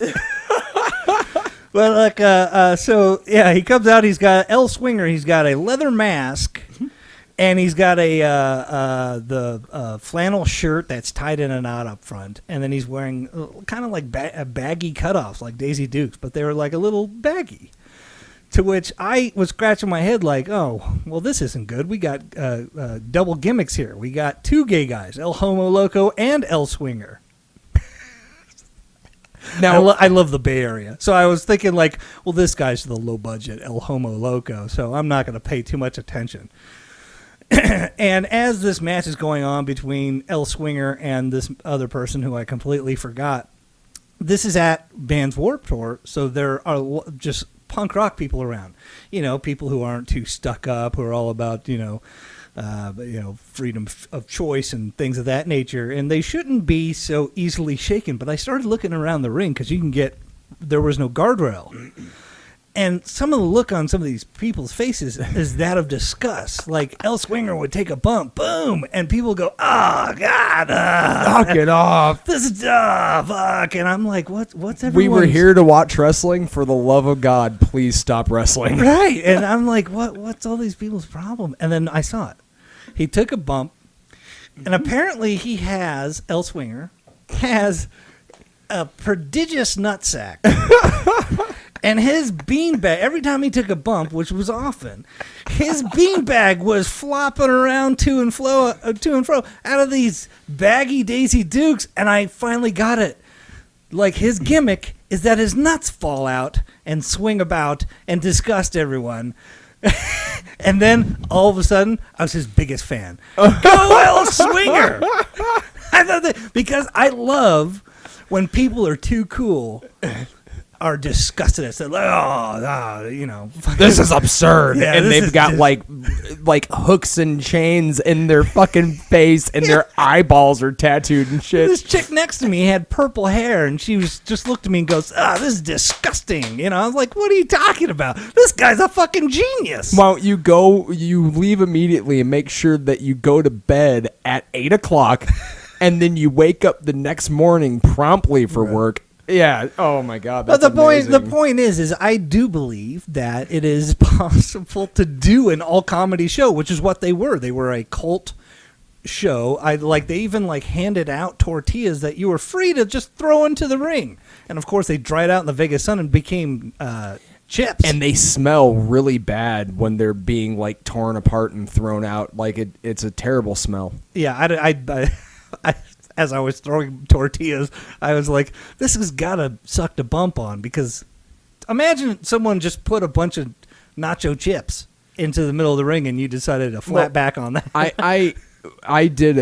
But he comes out. He's got El Swinger. He's got a leather mask, and he's got the flannel shirt that's tied in and out up front, and then he's wearing kind of like baggy cutoffs, like Daisy Dukes, but they were like a little baggy. To which I was scratching my head, like, oh, well, this isn't good. We got double gimmicks here. We got 2 gay guys, El Homo Loco and El Swinger. Now I love the Bay Area, so I was thinking like, well, this guy's the low budget El Homo Loco, so I'm not going to pay too much attention. And as this match is going on between El Swinger and this other person who I completely forgot, this is at Vans Warped Tour, so there are just punk rock people around, people who aren't too stuck up, who are all about freedom of choice and things of that nature, and they shouldn't be so easily shaken. But I started looking around the ring because there was no guardrail, and some of the look on some of these people's faces is that of disgust. Like El Swinger would take a bump, boom, and people go, "Oh God, knock it off! This is fuck!" And I'm like, "What's everyone?" We were here to watch wrestling. For the love of God, please stop wrestling. Right? And I'm like, What's all these people's problem? And then I saw it. He took a bump, and apparently El Swinger has a prodigious nutsack. And his beanbag, every time he took a bump, which was often, his beanbag was flopping around to and fro out of these baggy Daisy Dukes, and I finally got it. Like, his gimmick is that his nuts fall out and swing about and disgust everyone. And then, all of a sudden, I was his biggest fan. Go El Swinger! I thought that, because I love when people are too cool, are disgusted at it. Like, you know. This is absurd. Yeah, and they've got like hooks and chains in their fucking face, and their eyeballs are tattooed and shit. This chick next to me had purple hair, and she was just looked at me and goes, this is disgusting. You know, I was like, what are you talking about? This guy's a fucking genius. Well, you leave immediately and make sure that you go to bed at 8 o'clock, and then you wake up the next morning promptly for work. Yeah. Oh my God. That's amazing. The point is I do believe that it is possible to do an all comedy show, which is what they were. They were a cult show. They even handed out tortillas that you were free to just throw into the ring, and of course they dried out in the Vegas sun and became chips. And they smell really bad when they're being torn apart and thrown out. It's a terrible smell. Yeah. I as I was throwing tortillas, I was like, this has got to suck to bump on, because imagine someone just put a bunch of nacho chips into the middle of the ring and you decided to flat back on that. I did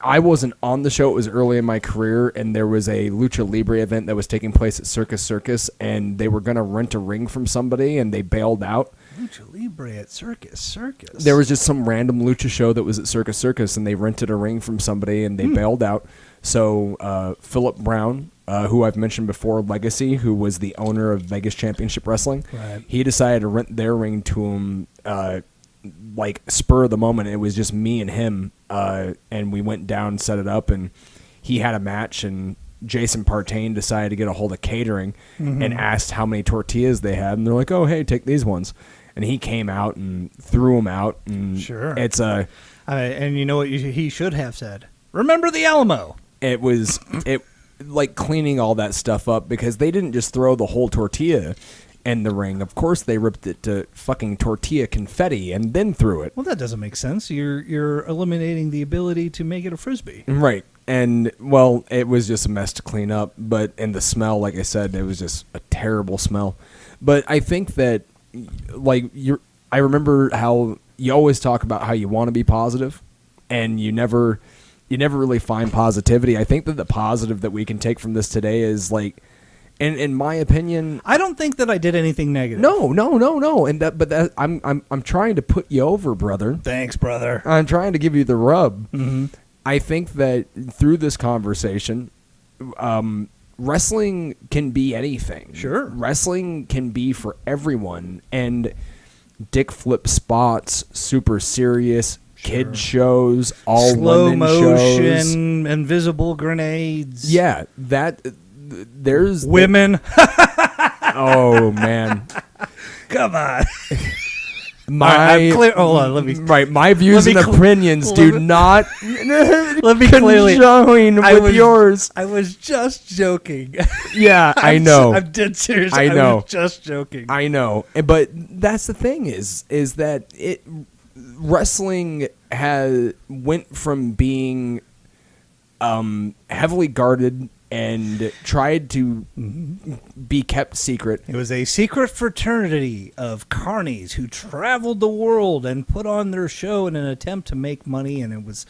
I wasn't on the show. It was early in my career, and there was a Lucha Libre event that was taking place at Circus, and they were going to rent a ring from somebody, and they bailed out. Lucha Libre at Circus. There was just some random lucha show that was at Circus, and they rented a ring from somebody, and they bailed out. So Philip Brown, who I've mentioned before, Legacy, who was the owner of Vegas Championship Wrestling, he decided to rent their ring to him, spur of the moment. It was just me and him, and we went down, set it up, and he had a match, and Jason Partain decided to get a hold of catering and asked how many tortillas they had, and they're like, "Oh, hey, take these ones." And he came out and threw them out. And sure. It's and you know what he should have said? Remember the Alamo. It was cleaning all that stuff up, because they didn't just throw the whole tortilla in the ring. Of course, they ripped it to fucking tortilla confetti and then threw it. Well, that doesn't make sense. You're eliminating the ability to make it a frisbee. Right. And, well, it was just a mess to clean up. But, and the smell, like I said, it was just a terrible smell. But I think that, I remember how you always talk about how you want to be positive, and you never really find positivity. I think that the positive that we can take from this today is, in my opinion, I don't think that I did anything negative. No. And I'm trying to put you over, brother. Thanks, brother. I'm trying to give you the rub. Mm-hmm. I think that through this conversation, wrestling can be anything. Sure. Wrestling can be for everyone. And dick flip spots, super serious, kid shows, all slow women motion, shows. Invisible grenades. Yeah, there's women. Oh man, come on. Hold on, let me. Right, my views and opinions do not. Let me clearly join with yours. I was just joking. Yeah, I know. I'm dead serious. I know. I was just joking. I know, but that's the thing is that wrestling went from being heavily guarded and tried to be kept secret. It was a secret fraternity of carnies who traveled the world and put on their show in an attempt to make money, and it was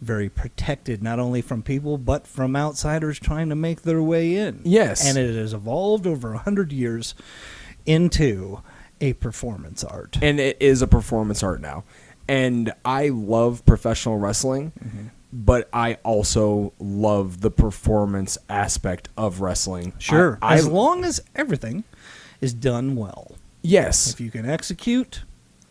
very protected, not only from people, but from outsiders trying to make their way in. Yes. And it has evolved over 100 years into a performance art. And it is a performance art now. And I love professional wrestling. Mm-hmm. But I also love the performance aspect of wrestling. Sure. As long as everything is done well. Yes. If you can execute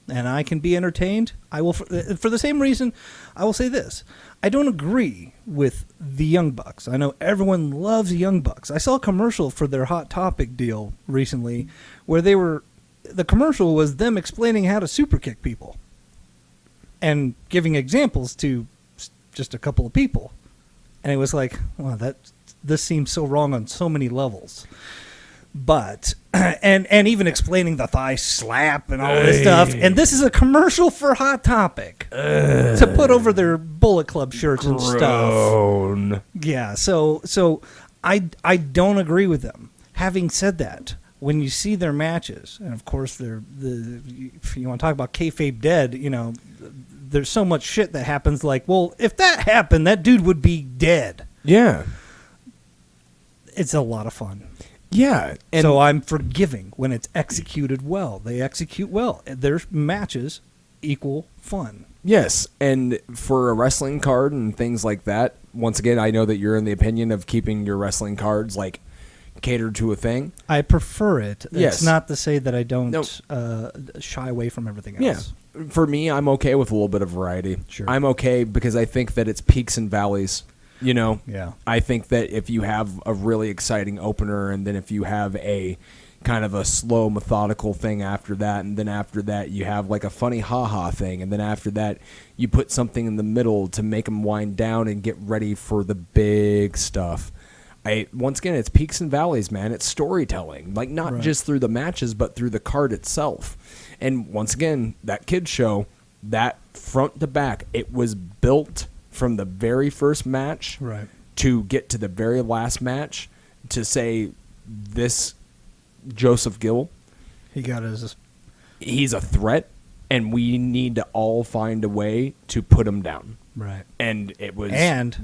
and I can be entertained, I will. For the same reason, I will say this. I don't agree with the Young Bucks. I know everyone loves the Young Bucks. I saw a commercial for their Hot Topic deal recently where the commercial was them explaining how to super kick people and giving examples to just a couple of people, and it was like, wow, this seems so wrong on so many levels. But and even explaining the thigh slap and all this stuff. And this is a commercial for Hot Topic to put over their Bullet Club shirts and stuff. Yeah, so I don't agree with them. Having said that, when you see their matches, and of course if you want to talk about kayfabe dead, there's so much shit that happens. Like, well, if that happened, that dude would be dead. Yeah, it's a lot of fun. Yeah, and so I'm forgiving when it's executed well. They execute well. Their matches equal fun. Yes, and for a wrestling card and things like that, once again, I know that you're in the opinion of keeping your wrestling cards like catered to a thing. I prefer it. Yes. It's not to say that I don't shy away from everything else. Yeah. For me, I'm okay with a little bit of variety. Sure. I'm okay because I think that it's peaks and valleys. Yeah. I think that if you have a really exciting opener, and then if you have a kind of a slow, methodical thing after that, and then after that you have like a funny ha-ha thing, and then after that you put something in the middle to make them wind down and get ready for the big stuff. Once again, it's peaks and valleys, man. It's storytelling, like not just through the matches, but through the card itself. And once again, that kids show, that front to back, it was built from the very first match to get to the very last match to say this Joseph Gill, he's a threat, and we need to all find a way to put him down. Right. And it was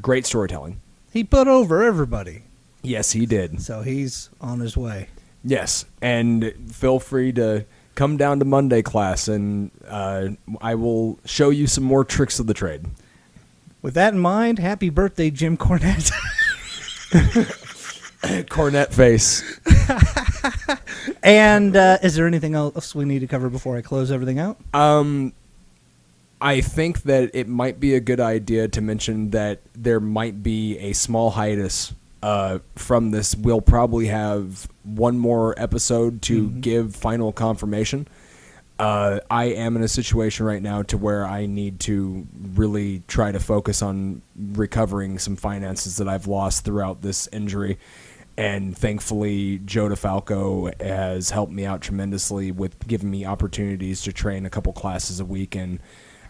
great storytelling. He put over everybody. Yes, he did. So he's on his way. Yes, and feel free to come down to Monday class, and I will show you some more tricks of the trade. With that in mind, happy birthday, Jim Cornette. Cornette face. And is there anything else we need to cover before I close everything out? I think that it might be a good idea to mention that there might be a small hiatus from this. We'll probably have one more episode to give final confirmation. I am in a situation right now to where I need to really try to focus on recovering some finances that I've lost throughout this injury. And thankfully, Joe DeFalco has helped me out tremendously with giving me opportunities to train a couple classes a week. And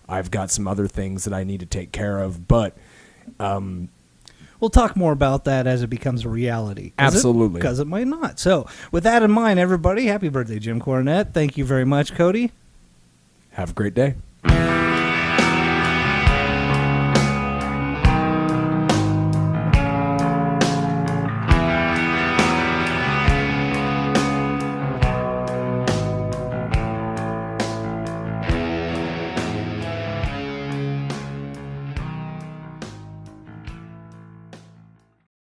I've got some other things that I need to take care of. But we'll talk more about that as it becomes a reality. Absolutely. Because it might not. So with that in mind, everybody, happy birthday, Jim Cornette. Thank you very much, Cody. Have a great day.